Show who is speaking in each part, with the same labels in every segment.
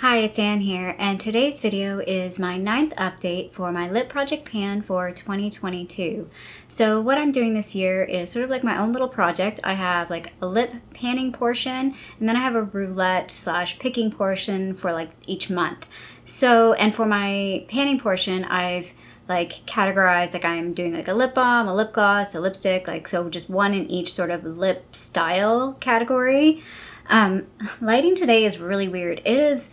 Speaker 1: Hi, it's Anne here, and today's video is my 9th update for my lip project pan for 2022. So what I'm doing this year is sort of like my own little project. I have like a lip panning portion, and then I have a roulette / picking portion for like each month. So, and for my panning portion, I've like categorized, like I'm doing like a lip balm, a lip gloss, a lipstick, like so just one in each sort of lip style category. Lighting today is really weird. It is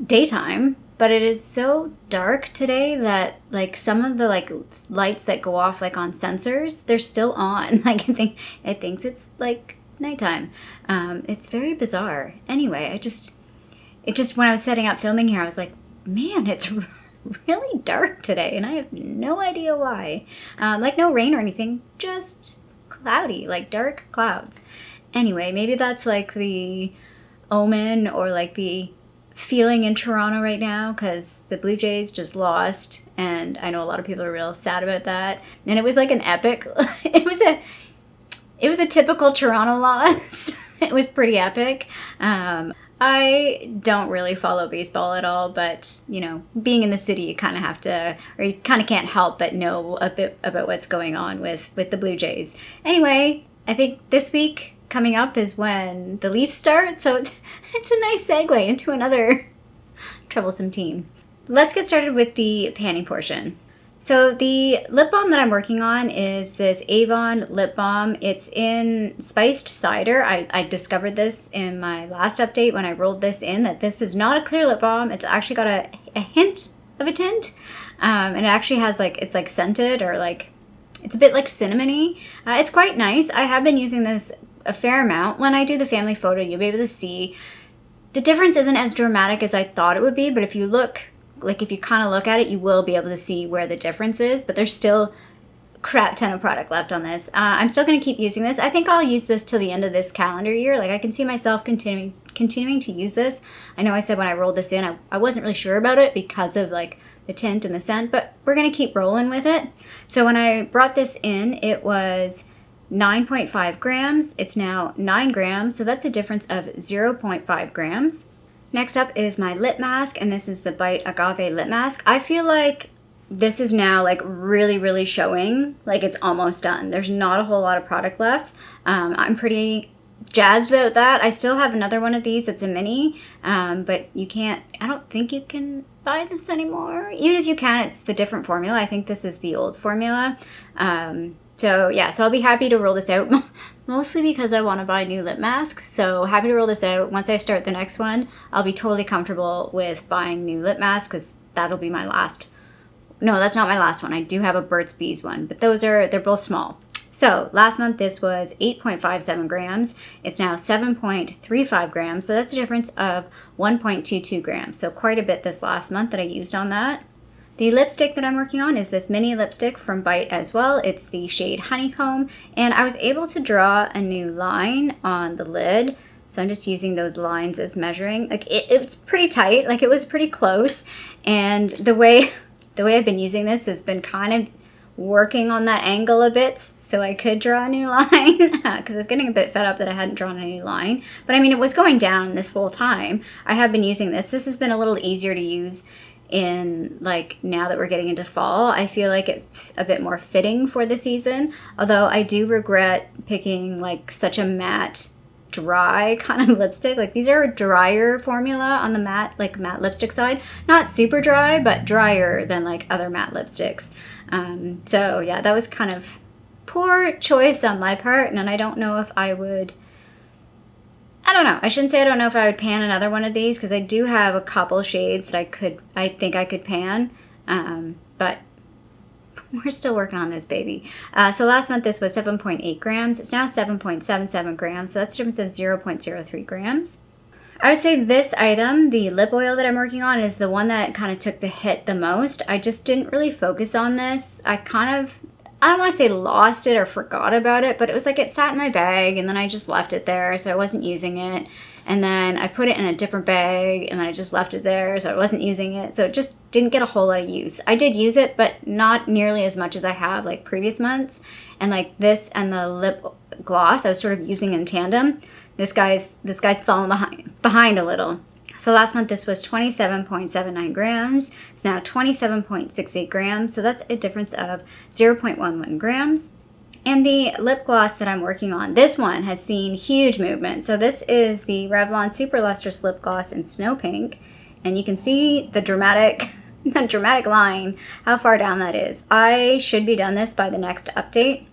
Speaker 1: daytime, but it is so dark today that like some of the like lights that go off like on sensors, they're still on. Like it thinks it's like nighttime. It's very bizarre. Anyway, it just when I was setting up filming here, I was like, man, it's really dark today, and I have no idea why. Like no rain or anything, just cloudy, like dark clouds. Anyway, maybe that's like the omen or like the feeling in Toronto right now, because the Blue Jays just lost, and I know a lot of people are real sad about that. And it was like an epic it was a typical Toronto loss. It was pretty epic. I don't really follow baseball at all, but you know, being in the city, you kind of have to, or you kind of can't help but know a bit about what's going on with the Blue Jays. Anyway, I think this week coming up is when the Leafs start, so it's a nice segue into another troublesome team. Let's get started with the panning portion. So the lip balm that I'm working on is this Avon lip balm. It's in spiced cider. I discovered this in my last update when I rolled this in, that this is not a clear lip balm. It's actually got a hint of a tint, and it actually has like, it's like scented, or like it's a bit like cinnamony. It's quite nice. I have been using this a fair amount. When I do the family photo, you'll be able to see the difference isn't as dramatic as I thought it would be, but if you look, like if you kind of look at it, you will be able to see where the difference is, but there's still a crap ton of product left on this. I'm still going to keep using this. I think I'll use this till the end of this calendar year. Like I can see myself continuing to use this. I know I said when I rolled this in, I wasn't really sure about it because of like the tint and the scent, but we're going to keep rolling with it. So when I brought this in, it was 9.5 grams. It's now 9 grams, so that's a difference of 0.5 grams. Next up is my lip mask, and this is the Bite Agave lip mask. I feel like this is now like really showing like it's almost done. There's not a whole lot of product left. I'm pretty jazzed about that. I still have another one of these. It's a mini, but you can't, I don't think you can buy this anymore. Even if you can, it's the different formula. I think this is the old formula. So yeah, so I'll be happy to roll this out, mostly because I want to buy new lip masks. So happy to roll this out. Once I start the next one, I'll be totally comfortable with buying new lip masks, because that'll be my last. No, that's not my last one. I do have a Burt's Bees one, but they're both small. So last month this was 8.57 grams. It's now 7.35 grams. So that's a difference of 1.22 grams. So quite a bit this last month that I used on that. The lipstick that I'm working on is this mini lipstick from Bite as well. It's the shade Honeycomb, and I was able to draw a new line on the lid. So I'm just using those lines as measuring. Like it's pretty tight, like it was pretty close. And the way I've been using this has been kind of working on that angle a bit so I could draw a new line, because I was getting a bit fed up that I hadn't drawn a new line. But I mean, it was going down this whole time. I have been using this. This has been a little easier to use in like now that we're getting into fall. I feel like it's a bit more fitting for the season, although I do regret picking like such a matte dry kind of lipstick. Like these are a drier formula on the matte lipstick side, not super dry, but drier than like other matte lipsticks. So yeah, that was kind of poor choice on my part, and I don't know if I would, I don't know. I shouldn't say I don't know if I would pan another one of these, because I do have a couple shades that I think I could pan, but we're still working on this baby. So last month this was 7.8 grams. It's now 7.77 grams, so that's a difference of 0.03 grams. I would say this item, the lip oil that I'm working on, is the one that kind of took the hit the most. I just didn't really focus on this. I don't want to say lost it or forgot about it, but it was like it sat in my bag and then I just left it there, so I wasn't using it. And then I put it in a different bag and then I just left it there, so I wasn't using it. So it just didn't get a whole lot of use. I did use it, but not nearly as much as I have like previous months. And like this and the lip gloss, I was sort of using in tandem. This guy's falling behind a little. So last month this was 27.79 grams. It's now 27.68 grams. So that's a difference of 0.11 grams. And the lip gloss that I'm working on, this one has seen huge movement. So this is the Revlon Super Lustrous Lip Gloss in Snow Pink. And you can see the dramatic line, how far down that is. I should be done this by the next update.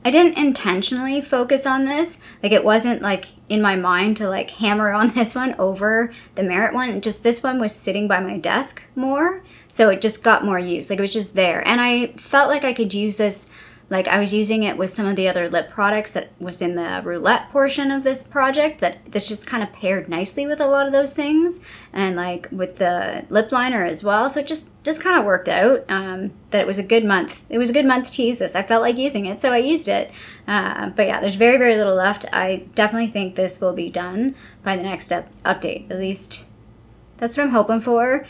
Speaker 1: I didn't intentionally focus on this. Like, it wasn't like in my mind to like hammer on this one over the Merit one. Just this one was sitting by my desk more. So it just got more use. Like, it was just there. And I felt like I could use this. Like, I was using it with some of the other lip products that was in the Roulette portion of this project, that this just kind of paired nicely with a lot of those things, and like with the lip liner as well. So it just kind of worked out that it was a good month. It was a good month to use this. I felt like using it, so I used it. But yeah, there's very, very little left. I definitely think this will be done by the next update. At least that's what I'm hoping for.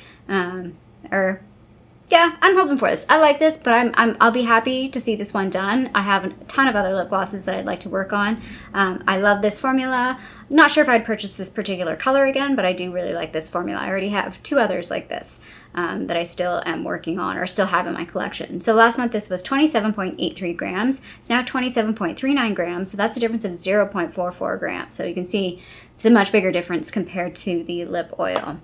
Speaker 1: Yeah, I'm hoping for this. I like this, but I'll be happy to see this one done. I have a ton of other lip glosses that I'd like to work on. I love this formula. Not sure if I'd purchase this particular color again, but I do really like this formula. I already have 2 others like this that I still am working on or still have in my collection. So last month this was 27.83 grams. It's now 27.39 grams, so that's a difference of 0.44 grams. So you can see it's a much bigger difference compared to the lip oil.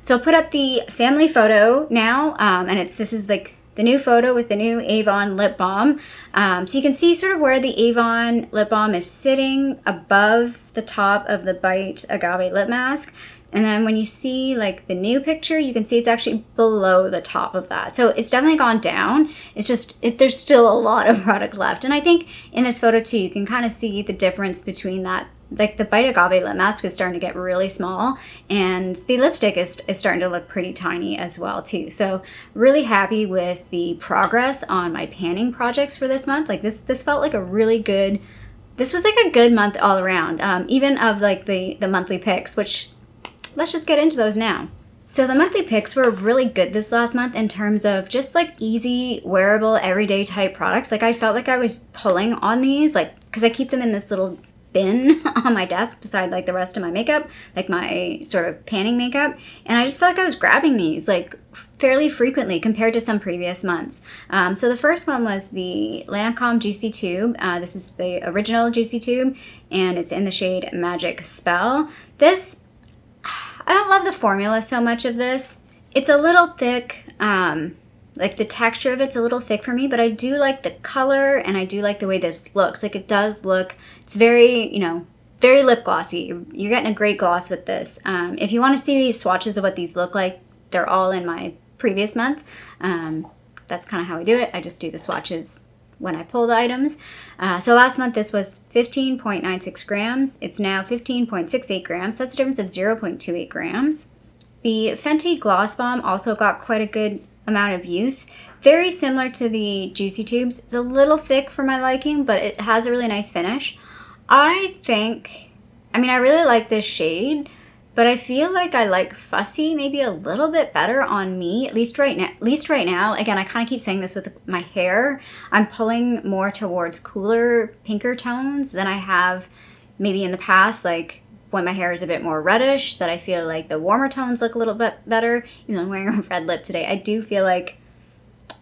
Speaker 1: So I'll put up the family photo now, and this is like the new photo with the new Avon lip balm. So you can see sort of where the Avon lip balm is sitting above the top of the Bite Agave lip mask. And then when you see like the new picture, you can see it's actually below the top of that. So it's definitely gone down. It's just, there's still a lot of product left. And I think in this photo too, you can kind of see the difference between that. Like the Bite Agave lip mask is starting to get really small, and the lipstick is starting to look pretty tiny as well too. So really happy with the progress on my panning projects for this month. Like this felt like a really good, this was like a good month all around, even of like the monthly picks, which let's just get into those now. So the monthly picks were really good this last month in terms of just like easy, wearable, everyday type products. Like I felt like I was pulling on these, like, because I keep them in this little bin on my desk beside like the rest of my makeup, like my sort of panning makeup, and I just felt like I was grabbing these like fairly frequently compared to some previous months. So the first one was the Lancome Juicy Tube. This is the original Juicy Tube, and it's in the shade Magic Spell. This, I don't love the formula so much of this. It's a little thick. Like the texture of it's a little thick for me, but I do like the color, and I do like the way this looks. Like it does look, it's very, very lip glossy. You're getting a great gloss with this. If you want to see swatches of what these look like, they're all in my previous month. That's kind of how I do it. I just do the swatches when I pull the items. So last month this was 15.96 grams. It's now 15.68 grams. That's a difference of 0.28 grams. The Fenty Gloss Bomb also got quite a good amount of use. Very similar to the Juicy Tubes. It's a little thick for my liking, but it has a really nice finish. I really like this shade, but I feel like I like Fussy maybe a little bit better on me, at least right now. Again, I kind of keep saying this with my hair. I'm pulling more towards cooler, pinker tones than I have maybe in the past, like when my hair is a bit more reddish, that I feel like the warmer tones look a little bit better. Even though I'm wearing a red lip today, I do feel like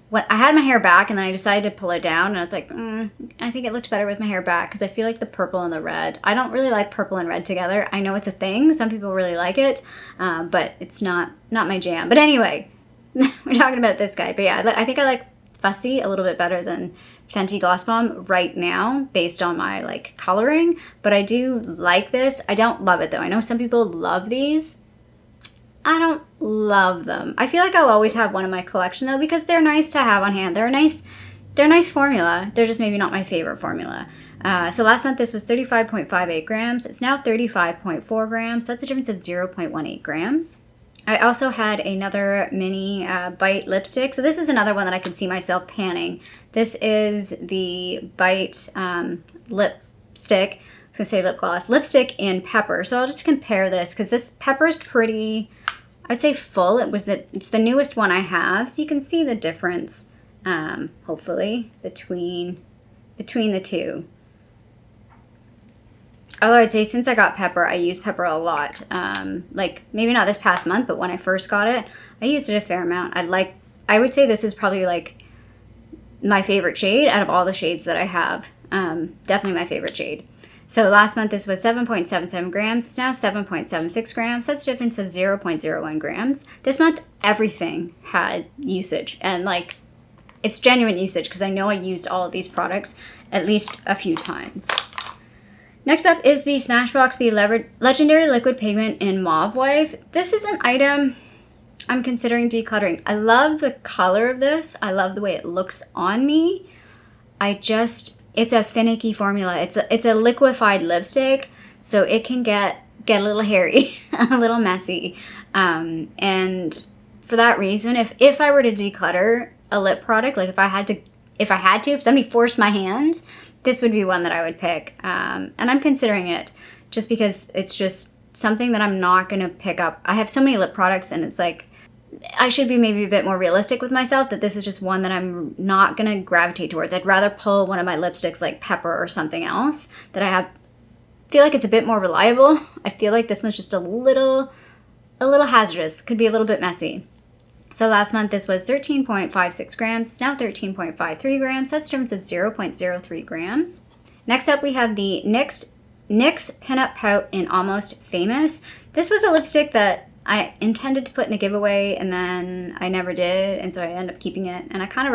Speaker 1: when I had my hair back and then I decided to pull it down, and I was like, I think it looked better with my hair back, because I feel like the purple and the red, I don't really like purple and red together. I know it's a thing. Some people really like it, but it's not my jam. But anyway, we're talking about this guy. But yeah, I think I like Fussy a little bit better than Fenty Gloss Bomb right now based on my like coloring, but I do like this. I don't love it though. I know some people love these. I don't love them. I feel like I'll always have one in my collection though, because they're nice to have on hand. They're a nice formula. They're just maybe not my favorite formula. So last month this was 35.58 grams. It's now 35.4 grams. That's a difference of 0.18 grams. I also had another mini Bite lipstick. So this is another one that I could see myself panning. This is the Bite lipstick. I was going to say lip gloss. Lipstick in Pepper. So I'll just compare this, because this Pepper is pretty, I'd say full. It's the newest one I have. So you can see the difference, hopefully, between the two. Although I'd say since I got Pepper, I use Pepper a lot. Like maybe not this past month, but when I first got it, I used it a fair amount. I would say this is probably like my favorite shade out of all the shades that I have. Definitely my favorite shade. So last month this was 7.77 grams. It's now 7.76 grams. That's a difference of 0.01 grams. This month everything had usage, and like it's genuine usage because I know I used all of these products at least a few times. Next up is the Smashbox Be Legendary Liquid Pigment in Mauve Wife. This is an item I'm considering decluttering. I love the color of this. I love the way it looks on me. It's a finicky formula. It's a liquefied lipstick, so it can get a little hairy, a little messy. And for that reason, if I were to declutter a lip product, like if somebody forced my hand, this would be one that I would pick. And I'm considering it just because it's just something that I'm not going to pick up. I have so many lip products, and it's like, I should be maybe a bit more realistic with myself that this is just one that I'm not going to gravitate towards. I'd rather pull one of my lipsticks like Pepper or something else that feel like it's a bit more reliable. I feel like this one's just a little hazardous. Could be a little bit messy. So last month this was 13.56 grams. It's now 13.53 grams. That's a difference of 0.03 grams. Next up we have the NYX Pinup Pout in Almost Famous. This was a lipstick that I intended to put in a giveaway, and then I never did, and so I ended up keeping it. And I kind of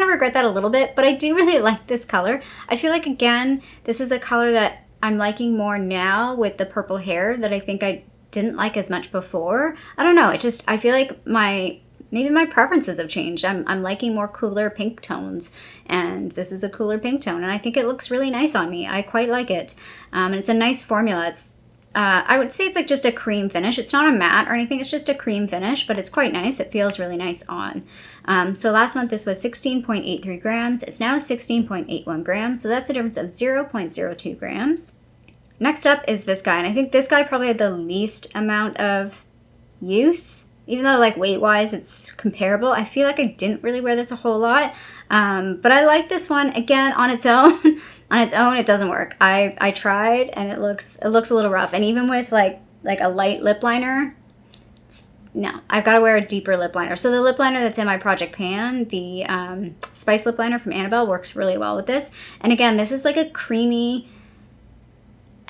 Speaker 1: regret that a little bit, but I do really like this color. I feel like, again, this is a color that I'm liking more now with the purple hair that I think I didn't like as much before. I don't know. It's just, I feel like maybe my preferences have changed. I'm liking more cooler pink tones, and this is a cooler pink tone, and I think it looks really nice on me. I quite like it. And it's a nice formula. I would say it's like just a cream finish. It's not a matte or anything. It's just a cream finish, but it's quite nice. It feels really nice on. So last month this was 16.83 grams. It's now 16.81 grams. So that's a difference of 0.02 grams. Next up is this guy. And I think this guy probably had the least amount of use. Even though like weight-wise it's comparable, I feel like I didn't really wear this a whole lot. But I like this one. Again, on its own. On its own, it doesn't work. I tried, and it looks a little rough. And even with like a light lip liner, no, I've got to wear a deeper lip liner. So the lip liner that's in my project pan, the Spice lip liner from Annabelle, works really well with this. And again, this is like a creamy,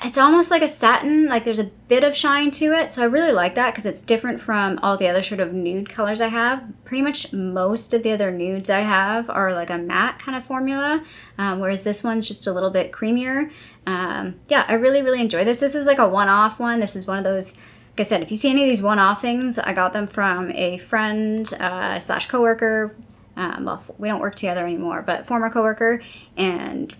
Speaker 1: it's almost like a satin, like there's a bit of shine to it. So I really like that because it's different from all the other sort of nude colors I have. Pretty much most of the other nudes I have are like a matte kind of formula, whereas this one's just a little bit creamier. Yeah, I really, really enjoy this. This is like a one-off one. This is one of those, like I said, if you see any of these one-off things, I got them from a friend slash coworker. Well, we don't work together anymore, but former coworker, and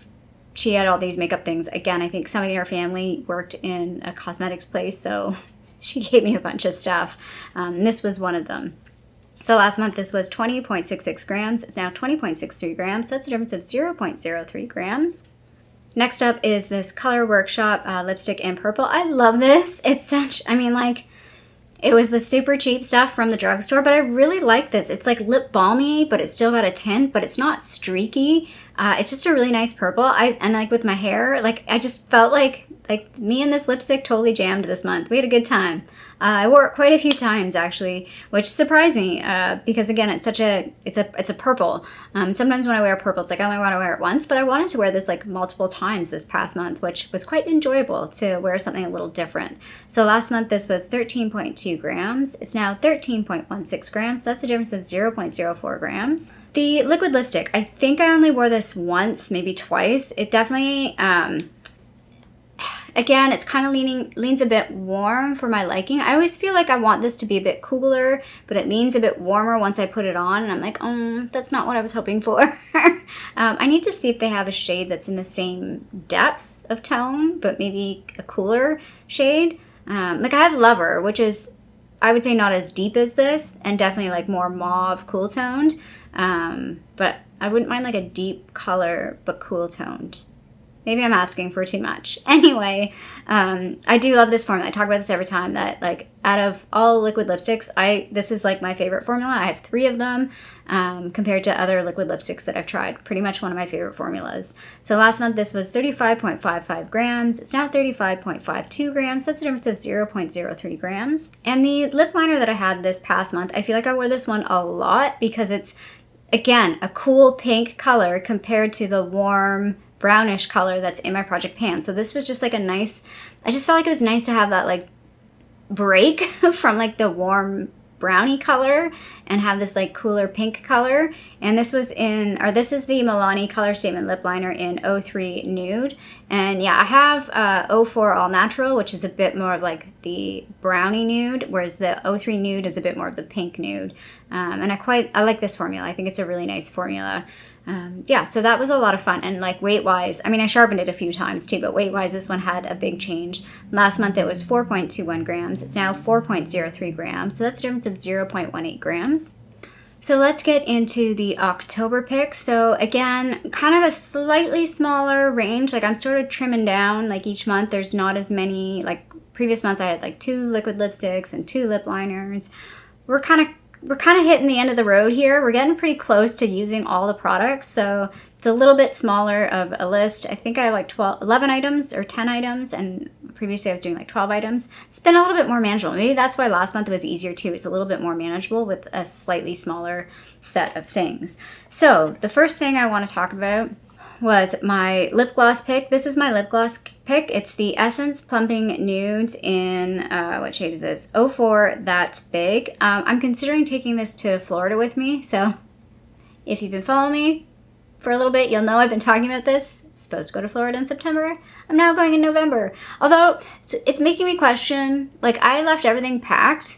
Speaker 1: she had all these makeup things. Again, I think somebody in her family worked in a cosmetics place, so she gave me a bunch of stuff. And this was one of them. So last month this was 20.66 grams. It's now 20.63 grams. That's a difference of 0.03 grams. Next up is this Color Workshop lipstick in purple. I love this. It's such, I mean, like, it was the super cheap stuff from the drugstore, but I really like this. It's like lip balmy, but it's still got a tint, but it's not streaky. It's just a really nice purple. And like with my hair, like I just felt like me and this lipstick totally jammed this month. We had a good time. I wore it quite a few times actually, which surprised me because again, it's a purple. Sometimes when I wear purple, it's like I only want to wear it once, but I wanted to wear this like multiple times this past month, which was quite enjoyable to wear something a little different. So last month this was 13.2 grams. It's now 13.16 grams. That's a difference of 0.04 grams. The liquid lipstick, I think I only wore this once, maybe twice. It definitely, again, it's kind of leans a bit warm for my liking. I always feel like I want this to be a bit cooler, but it leans a bit warmer once I put it on, and I'm like, that's not what I was hoping for. I need to see if they have a shade that's in the same depth of tone, but maybe a cooler shade. Like I have Lover, which is, I would say, not as deep as this, and definitely like more mauve, cool toned. But I wouldn't mind like a deep color, but cool toned. Maybe I'm asking for too much. Anyway, I do love this formula. I talk about this every time that, like, out of all liquid lipsticks, this is like my favorite formula. I have 3 of them compared to other liquid lipsticks that I've tried. Pretty much one of my favorite formulas. So last month this was 35.55 grams. It's now 35.52 grams. That's a difference of 0.03 grams. And the lip liner that I had this past month, I feel like I wore this one a lot because it's, again, a cool pink color compared to the warm brownish color that's in my project pan. So this was just like a nice, I just felt like it was nice to have that like break from like the warm brownie color and have this like cooler pink color. And this was in, or this is the Milani Color Statement Lip Liner in 03 Nude. And yeah, I have 04 All Natural, which is a bit more of like the brownie nude, whereas the 03 Nude is a bit more of the pink nude. And I like this formula. I think it's a really nice formula. Yeah, so that was a lot of fun. And like weight-wise, I mean, I sharpened it a few times too, but weight-wise, this one had a big change. Last month it was 4.21 grams. It's now 4.03 grams. So that's a difference of 0.18 grams. So let's get into the October picks. So again, kind of a slightly smaller range. Like I'm sort of trimming down, like each month there's not as many, like previous months I had like 2 liquid lipsticks and 2 lip liners. We're kind of hitting the end of the road here. We're getting pretty close to using all the products, so it's a little bit smaller of a list. I think I have like 11 items or 10 items, and previously I was doing like 12 items. It's been a little bit more manageable. Maybe that's why last month it was easier too. It's a little bit more manageable with a slightly smaller set of things. So the first thing I want to talk about was my lip gloss pick. This is my lip gloss pick. It's the Essence Plumping Nudes in, what shade is this? 04 That's Big. I'm considering taking this to Florida with me, so if you've been following me for a little bit, you'll know I've been talking about this. I'm supposed to go to Florida in September. I'm now going in November. Although, it's making me question, like I left everything packed,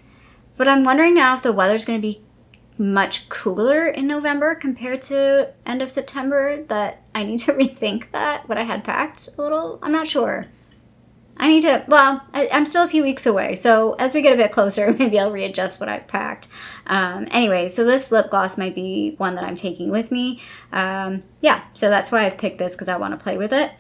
Speaker 1: but I'm wondering now if the weather's going to be much cooler in November compared to end of September, that I need to rethink that, what I had packed a little. I'm not sure. I need to, well, I'm still a few weeks away, so as we get a bit closer, maybe I'll readjust what I've packed. Anyway, so this lip gloss might be one that I'm taking with me. Yeah, so that's why I've picked this, because I want to play with it.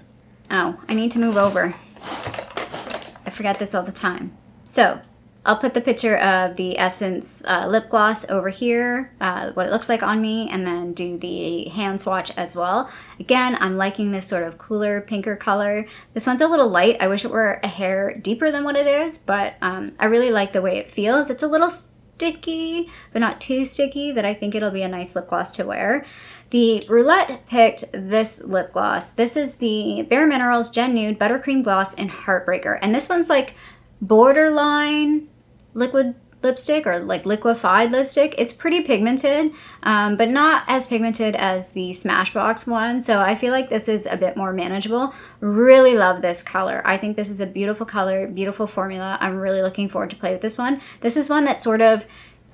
Speaker 1: Oh, I need to move over. I forget this all the time. So I'll put the picture of the Essence lip gloss over here, what it looks like on me, and then do the hand swatch as well. Again, I'm liking this sort of cooler, pinker color. This one's a little light. I wish it were a hair deeper than what it is, but I really like the way it feels. It's a little sticky, but not too sticky, that I think it'll be a nice lip gloss to wear. The Roulette picked this lip gloss. This is the Bare Minerals Gen Nude Buttercream Gloss in Heartbreaker. And this one's like borderline liquid lipstick or like liquefied lipstick. It's pretty pigmented, but not as pigmented as the Smashbox one. So I feel like this is a bit more manageable. Really love this color. I think this is a beautiful color, beautiful formula. I'm really looking forward to play with this one. This is one that sort of,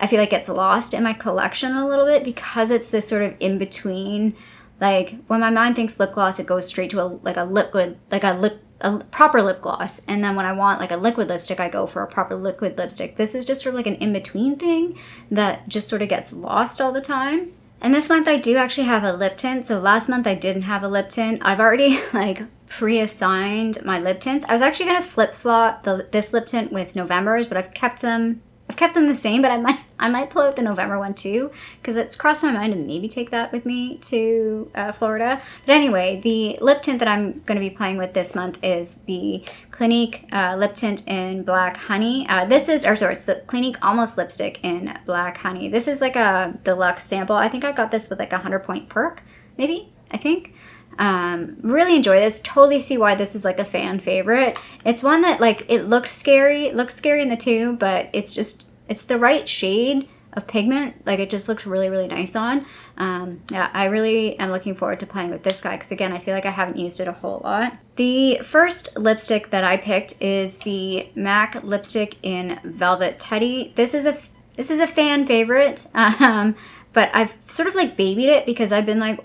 Speaker 1: I feel like gets lost in my collection a little bit because it's this sort of in between. Like when my mind thinks lip gloss, it goes straight to a proper lip gloss, and then when I want like a liquid lipstick, I go for a proper liquid lipstick. This is just sort of like an in-between thing that just sort of gets lost all the time. And this month I do actually have a lip tint. So last month I didn't have a lip tint. I've already like pre-assigned my lip tints. I was actually going to flip-flop this lip tint with November's, but I've kept them the same, but I might pull out the November one too, because it's crossed my mind to maybe take that with me to Florida. But anyway, the lip tint that I'm going to be playing with this month is the Clinique lip tint in Black Honey. It's the Clinique Almost Lipstick in Black Honey. This is like a deluxe sample. I think I got this with like a 100-point perk, maybe, I think. Really enjoy this. Totally see why this is like a fan favorite. It's one that like, it looks scary in the tube, but it's the right shade of pigment. Like it just looks really, really nice on. Yeah, I really am looking forward to playing with this guy, because again, I feel like I haven't used it a whole lot. The first lipstick that I picked is the MAC lipstick in Velvet Teddy. This is a fan favorite, but I've sort of like babied it because I've been like,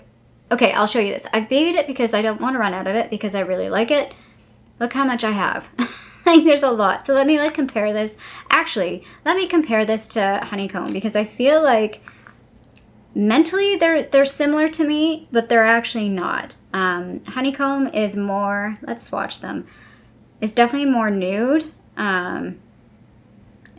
Speaker 1: okay, I'll show you this. I've babied it because I don't want to run out of it, because I really like it. Look how much I have. Like there's a lot. So let me like compare this. Actually, let me compare this to Honeycomb, because I feel like mentally they're similar to me, but they're actually not. Honeycomb is more, let's swatch them. It's definitely more nude.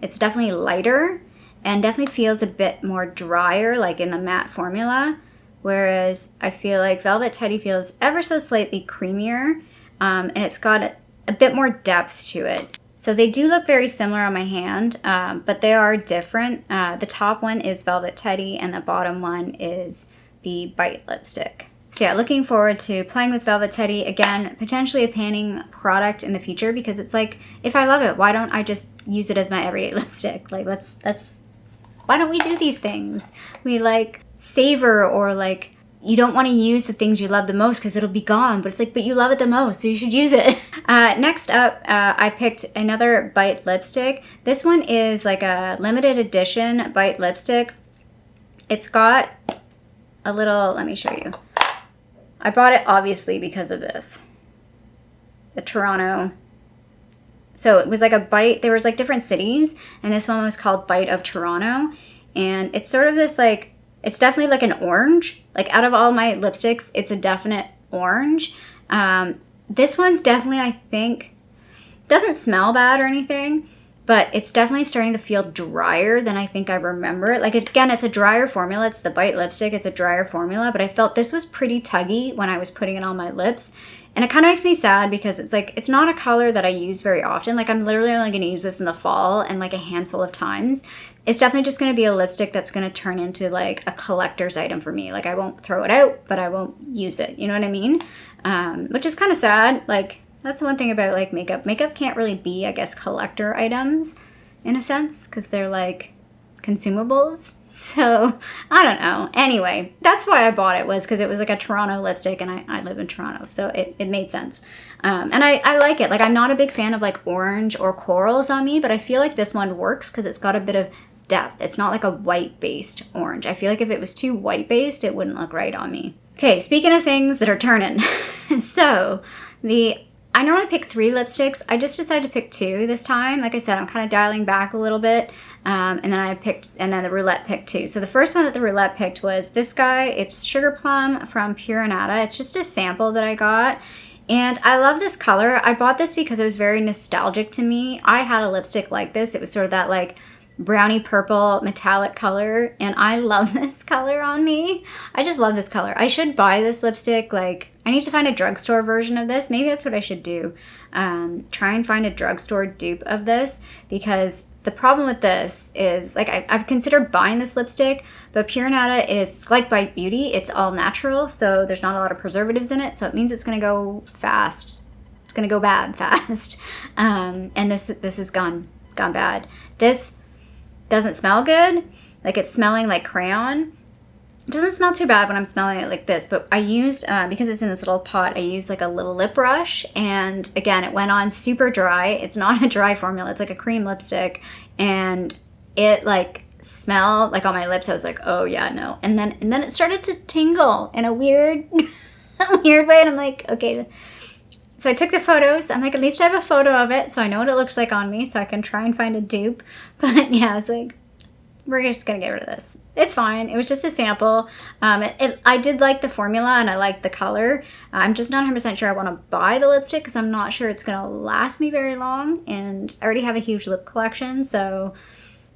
Speaker 1: It's definitely lighter and definitely feels a bit more drier, like in the matte formula. Whereas I feel like Velvet Teddy feels ever so slightly creamier, and it's got a bit more depth to it. So they do look very similar on my hand, but they are different. The top one is Velvet Teddy and the bottom one is the Bite lipstick. So yeah, looking forward to playing with Velvet Teddy. Again, potentially a panning product in the future, because it's like, if I love it, why don't I just use it as my everyday lipstick? Like, why don't we do these things? We like savor, or like, you don't want to use the things you love the most because it'll be gone, but it's like, but you love it the most, so you should use it. Next up, I picked another Bite lipstick. This one is like a limited edition Bite lipstick. It's got a little, let me show you. I bought it obviously because of this. The Toronto. So it was like a Bite, there was like different cities, and this one was called Bite of Toronto. And it's sort of this like, it's definitely like an orange. Like out of all my lipsticks, it's a definite orange. This one's definitely, I think, doesn't smell bad or anything, but it's definitely starting to feel drier than I think I remember it. Like, again, it's a drier formula. It's the Bite lipstick. It's a drier formula, but I felt this was pretty tuggy when I was putting it on my lips. And it kind of makes me sad because it's like, it's not a color that I use very often. Like, I'm literally only going to use this in the fall and like a handful of times. It's definitely just going to be a lipstick that's going to turn into like a collector's item for me. Like, I won't throw it out, but I won't use it. You know what I mean? Which is kind of sad. Like, that's one thing about like makeup. Makeup can't really be, I guess, collector items in a sense, because they're like consumables. So I don't know. Anyway, that's why I bought it, was because it was like a Toronto lipstick, and I live in Toronto, so it made sense. And I like it. Like, I'm not a big fan of like orange or corals on me, but I feel like this one works because it's got a bit of depth. It's not like a white-based orange. I feel like if it was too white-based, it wouldn't look right on me. Okay, speaking of things that are turning. So I normally pick 3 lipsticks. I just decided to pick 2 this time. Like I said, I'm kind of dialing back a little bit. And then the Roulette picked 2. So the first one that the Roulette picked was this guy. It's Sugar Plum from Pure Nata. It's just a sample that I got. And I love this color. I bought this because it was very nostalgic to me. I had a lipstick like this. It was sort of that like brownie purple metallic color, and I love this color on me. I just love this color. I should buy this lipstick. Like, I need to find a drugstore version of this. Maybe that's what I should do. Try and find a drugstore dupe of this, because the problem with this is, like, I've considered buying this lipstick, but Pure Nata is like Bite Beauty. It's all natural, so there's not a lot of preservatives in it, so it means it's going to go fast. It's going to go bad fast. And this has gone bad. This doesn't smell good. Like, it's smelling like crayon. It doesn't smell too bad when I'm smelling it like this, but I used, because it's in this little pot, I used like a little lip brush, and again, it went on super dry. It's not a dry formula. It's like a cream lipstick, and it like smelled like on my lips. I was like, oh yeah, no. And then it started to tingle in a weird, weird way, and I'm like, okay. So I took the photos. I'm like, at least I have a photo of it, so I know what it looks like on me, so I can try and find a dupe. But yeah, I was like, we're just gonna get rid of this. It's fine. It was just a sample. I did like the formula, and I liked the color. I'm just not 100% sure I want to buy the lipstick, because I'm not sure it's gonna last me very long, and I already have a huge lip collection, so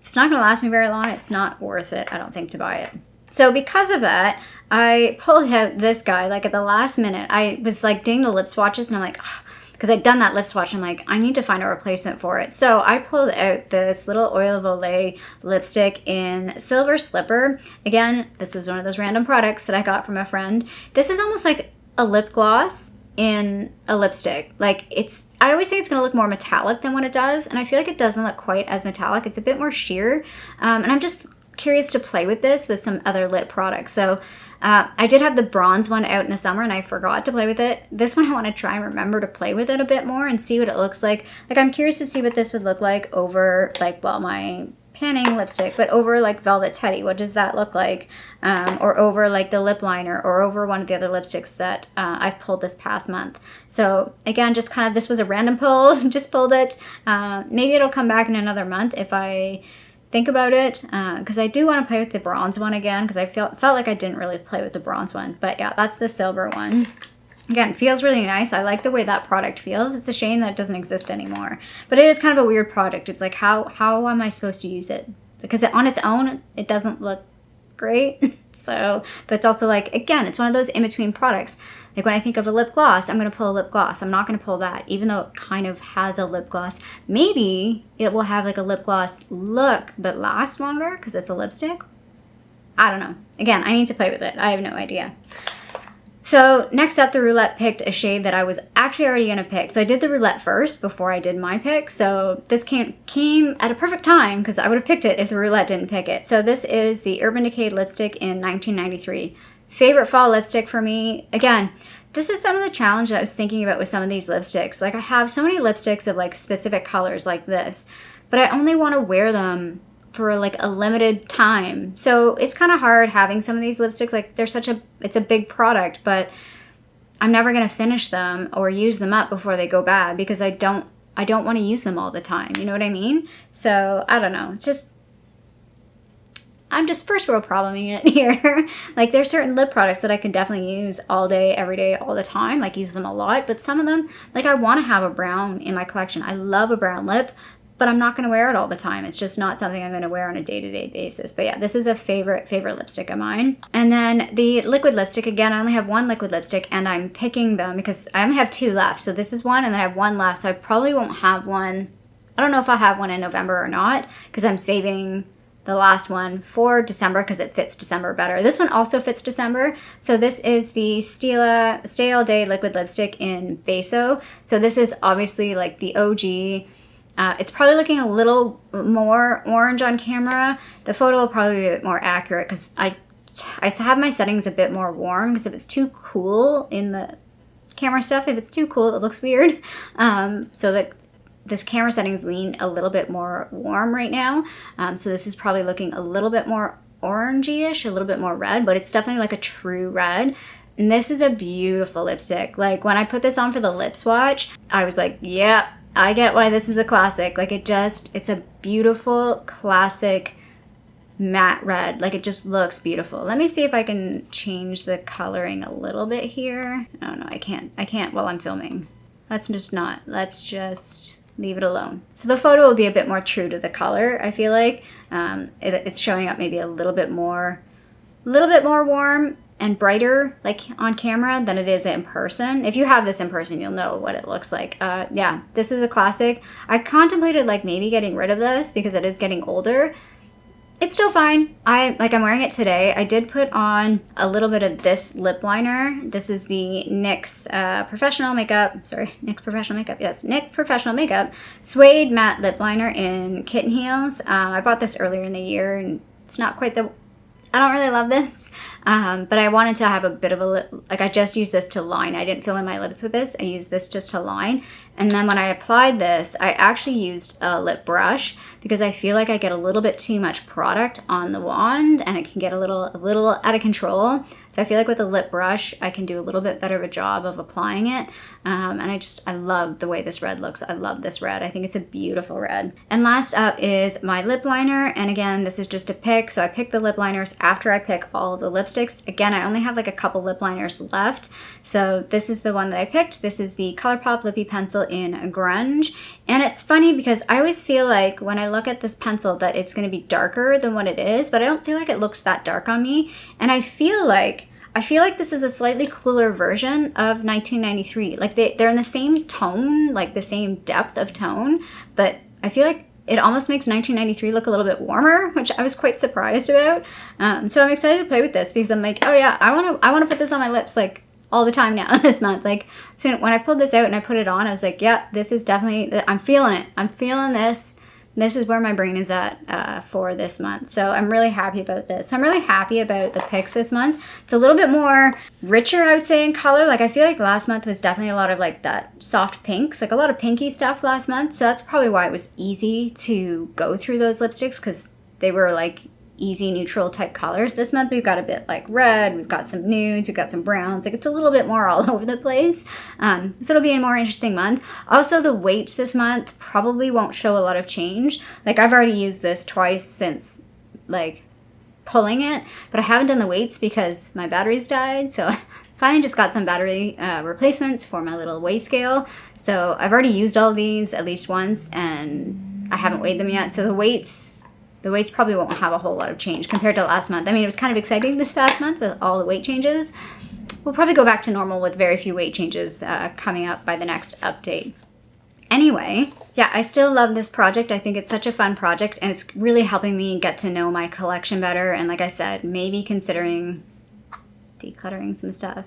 Speaker 1: if it's not gonna last me very long, it's not worth it, I don't think, to buy it. So because of that, I pulled out this guy like at the last minute. I was like doing the lip swatches, and I'm like, because I'd done that lip swatch, I'm like, I need to find a replacement for it. So I pulled out this little Oil of Olay lipstick in Silver Slipper. Again, this is one of those random products that I got from a friend. This is almost like a lip gloss in a lipstick. Like, I always say it's going to look more metallic than what it does, and I feel like it doesn't look quite as metallic. It's a bit more sheer, and I'm just curious to play with this with some other lip products. So I did have the bronze one out in the summer, and I forgot to play with it. This one I want to try and remember to play with it a bit more and see what it looks like. Like, I'm curious to see what this would look like over, like, well, my panning lipstick, but over like Velvet Teddy. What does that look like? Or over like the lip liner, or over one of the other lipsticks that I've pulled this past month. So again, just kind of, this was a random pull, just pulled it. Maybe it'll come back in another month if I think about it, because I do want to play with the bronze one again, because I felt like I didn't really play with the bronze one. But yeah, that's the silver one. Again, it feels really nice. I like the way that product feels. It's a shame that it doesn't exist anymore. But it is kind of a weird product. It's like, how am I supposed to use it? Because on its own, it doesn't look great. So, but it's also like, again, it's one of those in-between products. Like when I think of a lip gloss, I'm going to pull a lip gloss. I'm not going to pull that, even though it kind of has a lip gloss. Maybe it will have like a lip gloss look, but last longer because it's a lipstick. I don't know. Again, I need to play with it. I have no idea. So next up, the Roulette picked a shade that I was actually already going to pick. So I did the Roulette first before I did my pick. So this came at a perfect time because I would have picked it if the Roulette didn't pick it. So this is the Urban Decay lipstick in 1993. Favorite fall lipstick for me. Again, this is some of the challenge that I was thinking about with some of these lipsticks. Like I have so many lipsticks of like specific colors like this, but I only want to wear them for like a limited time. So it's kind of hard having some of these lipsticks. Like it's a big product, but I'm never going to finish them or use them up before they go bad because I don't want to use them all the time. You know what I mean? So I don't know. It's just, I'm just first world probleming it here. Like there's certain lip products that I can definitely use all day, every day, all the time, like use them a lot. But some of them, like I want to have a brown in my collection. I love a brown lip, but I'm not going to wear it all the time. It's just not something I'm going to wear on a day-to-day basis. But yeah, this is a favorite lipstick of mine. And then the liquid lipstick, again, I only have one liquid lipstick and I'm picking them because I only have two left. So this is one and then I have one left. So I probably won't have one. I don't know if I'll have one in November or not because I'm saving the last one for December because it fits December better. This one also fits December. So this is the Stila Stay All Day liquid lipstick in Beso. So this is obviously like the OG. It's probably looking a little more orange on camera. The photo will probably be a bit more accurate because I have my settings a bit more warm because if it's too cool in the camera stuff, if it's too cool, it looks weird. So that this camera settings lean a little bit more warm right now. So this is probably looking a little bit more orangey-ish, a little bit more red, but it's definitely like a true red. And this is a beautiful lipstick. Like when I put this on for the lip swatch, I was like, yeah, I get why this is a classic. Like it's a beautiful classic matte red. Like it just looks beautiful. Let me see if I can change the coloring a little bit here. Oh no, I can't while I'm filming. Let's just leave it alone. So the photo will be a bit more true to the color, I feel like. It's showing up maybe a little bit more warm and brighter like on camera than it is in person. If you have this in person, you'll know what it looks like. Yeah, this is a classic. I contemplated like maybe getting rid of this because it is getting older. It's still fine. I'm wearing it today. I did put on a little bit of this lip liner. This is the NYX Professional Makeup. Sorry, NYX Professional Makeup. Yes, NYX Professional Makeup Suede Matte Lip Liner in Kitten Heels. I bought this earlier in the year and it's not quite the... I don't really love this, but I wanted to have a bit of a lip, like I just used this to line. I didn't fill in my lips with this. I used this just to line. And then when I applied this, I actually used a lip brush because I feel like I get a little bit too much product on the wand and it can get a little out of control. So I feel like with a lip brush, I can do a little bit better of a job of applying it. And I love the way this red looks. I love this red. I think it's a beautiful red. And last up is my lip liner. And again, this is just a pick. So I pick the lip liners after I pick all the lipsticks. Again, I only have like a couple lip liners left. So this is the one that I picked. This is the ColourPop Lippie Pencil in Grunge. And it's funny because I always feel like when I look at this pencil that it's going to be darker than what it is, but I don't feel like it looks that dark on me. And I feel like this is a slightly cooler version of 1993. Like they're in the same tone, like the same depth of tone, but I feel like it almost makes 1993 look a little bit warmer, which I was quite surprised about. So I'm excited to play with this because I'm like, oh yeah, I want to put this on my lips like all the time now this month. Like, so when I pulled this out and I put it on, I was like, yeah, this is definitely, I'm feeling it. I'm feeling this. This is where my brain is at for this month. So I'm really happy about this. So I'm really happy about the picks this month. It's a little bit more richer, I would say, in color. Like I feel like last month was definitely a lot of like that soft pinks, like a lot of pinky stuff last month. So that's probably why it was easy to go through those lipsticks because they were like easy neutral type colors. This month we've got a bit like red, we've got some nudes, we've got some browns. Like it's a little bit more all over the place. So it'll be a more interesting month. Also, the weights this month probably won't show a lot of change. Like I've already used this twice since like pulling it, but I haven't done the weights because my batteries died. So I finally just got some battery replacements for my little weigh scale. So I've already used all of these at least once and I haven't weighed them yet. So the weights probably won't have a whole lot of change compared to last month. I mean, it was kind of exciting this past month with all the weight changes. We'll probably go back to normal with very few weight changes coming up by the next update. Anyway, yeah, I still love this project. I think it's such a fun project and it's really helping me get to know my collection better. And like I said, maybe considering decluttering some stuff.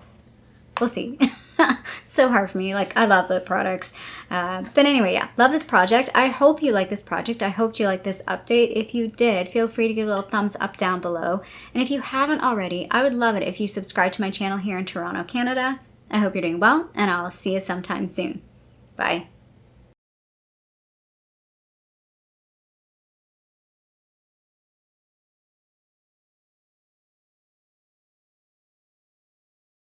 Speaker 1: We'll see. It's so hard for me. Like, I love lip products. But anyway, yeah, love this project. I hope you like this project. I hope you like this update. If you did, feel free to give a little thumbs up down below. And if you haven't already, I would love it if you subscribe to my channel here in Toronto, Canada. I hope you're doing well, and I'll see you sometime soon. Bye.